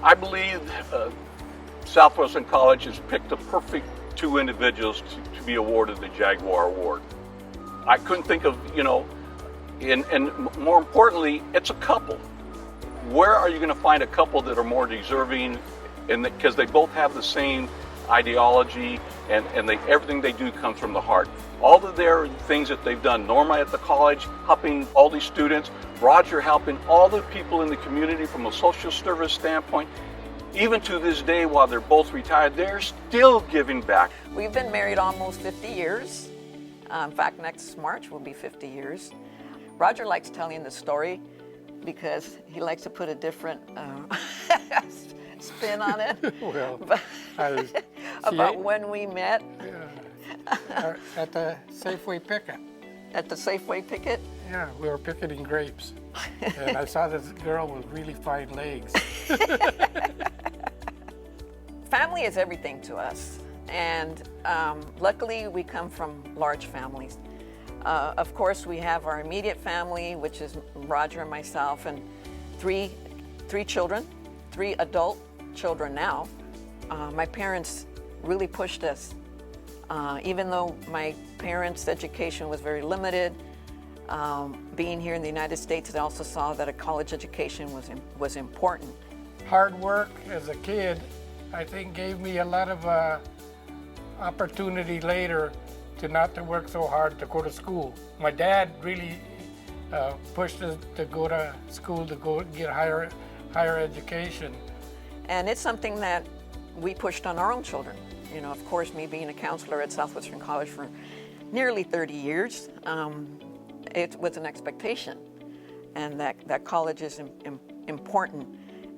I believe Southwestern College has picked the perfect two individuals to be awarded the Jaguar Award. I couldn't think of, and more importantly, it's a couple. Where are you going to find a couple that are more deserving? And because they both have the same ideology, and everything they do comes from the heart. All of their things that they've done, Norma at the college helping all these students, Roger helping all the people in the community from a social service standpoint. Even to this day, while they're both retired, they're still giving back. We've been married almost 50 years. In fact, next March will be 50 years. Roger likes telling the story because he likes to put a different spin on it. Well, about when we met. Yeah. At the Safeway picket. At the Safeway picket? Yeah, we were picketing grapes. And I saw this girl with really fine legs. Family is everything to us. And luckily, we come from large families. Of course, we have our immediate family, which is Roger and myself, and three children, 3 adult children now. My parents really pushed us. Even though my parents' education was very limited, being here in the United States, they also saw that a college education was important. Hard work as a kid, I think, gave me a lot of opportunity later to not to work so hard to go to school. My dad really pushed us to go to school, to go get higher education. And it's something that we pushed on our own children. Of course, me being a counselor at Southwestern College for nearly 30 years, it was an expectation, and that college is important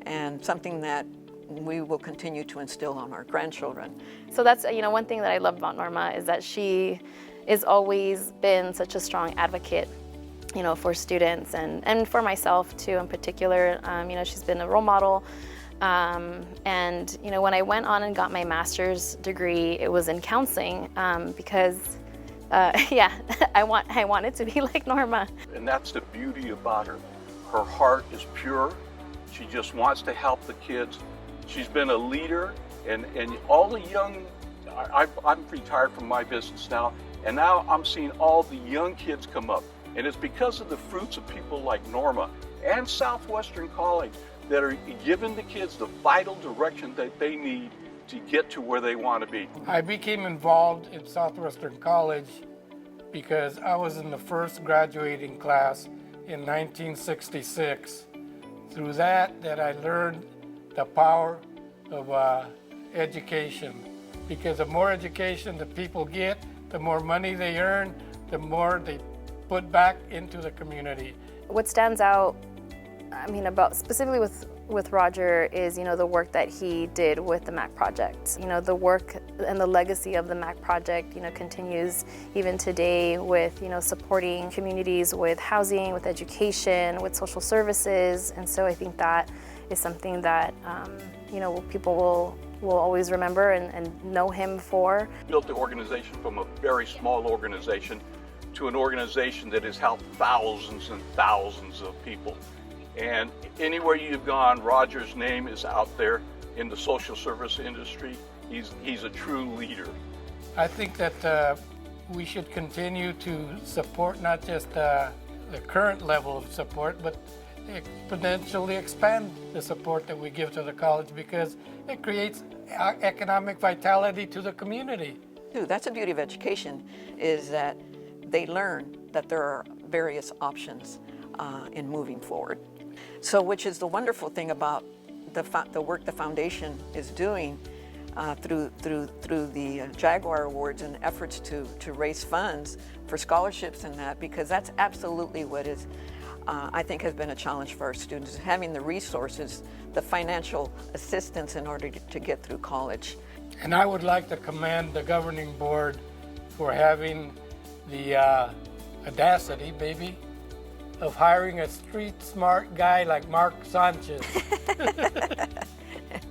and something that we will continue to instill on our grandchildren. So that's, one thing that I love about Norma is that she has always been such a strong advocate, for students and for myself too in particular. She's been a role model. And when I went on and got my master's degree, it was in counseling because, I wanted to be like Norma. And that's the beauty about her. Her heart is pure. She just wants to help the kids. She's been a leader, and all the young, I'm retired from my business now, and now I'm seeing all the young kids come up. And it's because of the fruits of people like Norma and Southwestern College that are giving the kids the vital direction that they need to get to where they want to be. I became involved in Southwestern College because I was in the first graduating class in 1966. Through that I learned the power of education. Because the more education the people get, the more money they earn, the more they put back into the community. What stands out, about specifically with Roger is, the work that he did with the MAC project. The work and the legacy of the MAC project, continues even today with, supporting communities with housing, with education, with social services. And so I think that is something that, people will always remember and know him for. Built the organization from a very small organization to an organization that has helped thousands and thousands of people. And anywhere you've gone, Roger's name is out there in the social service industry. He's a true leader. I think that we should continue to support not just the current level of support, but exponentially expand the support that we give to the college because it creates economic vitality to the community. That's the beauty of education, is that they learn that there are various options in moving forward. So, which is the wonderful thing about the work the foundation is doing through the Jaguar Awards and efforts to raise funds for scholarships and that, because that's absolutely what is, I think, has been a challenge for our students, having the resources, the financial assistance in order to get through college. And I would like to commend the governing board for having the audacity, maybe, of hiring a street smart guy like Mark Sanchez.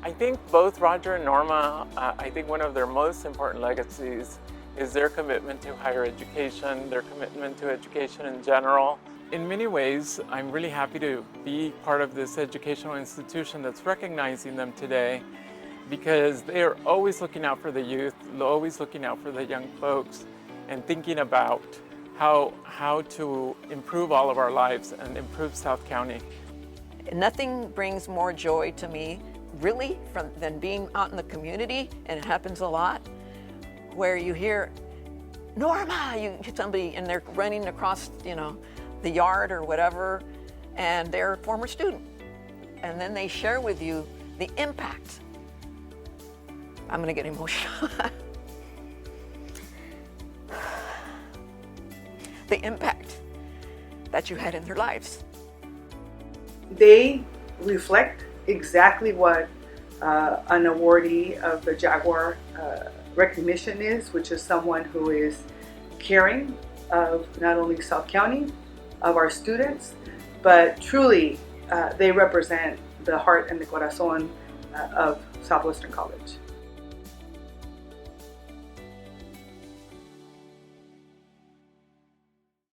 I think both Roger and Norma, I think one of their most important legacies is their commitment to higher education, their commitment to education in general. in many ways, I'm really happy to be part of this educational institution that's recognizing them today, because they are always looking out for the youth, always looking out for the young folks, and thinking about how to improve all of our lives and improve South County. Nothing brings more joy to me, really, than being out in the community, and it happens a lot, where you hear, Norma, you hit somebody and they're running across, the yard or whatever, and they're a former student. And then they share with you the impact. I'm gonna get emotional. The impact that you had in their lives. They reflect exactly what an awardee of the Jaguar recognition is, which is someone who is caring of not only South County, of our students, but truly they represent the heart and the corazón of Southwestern College.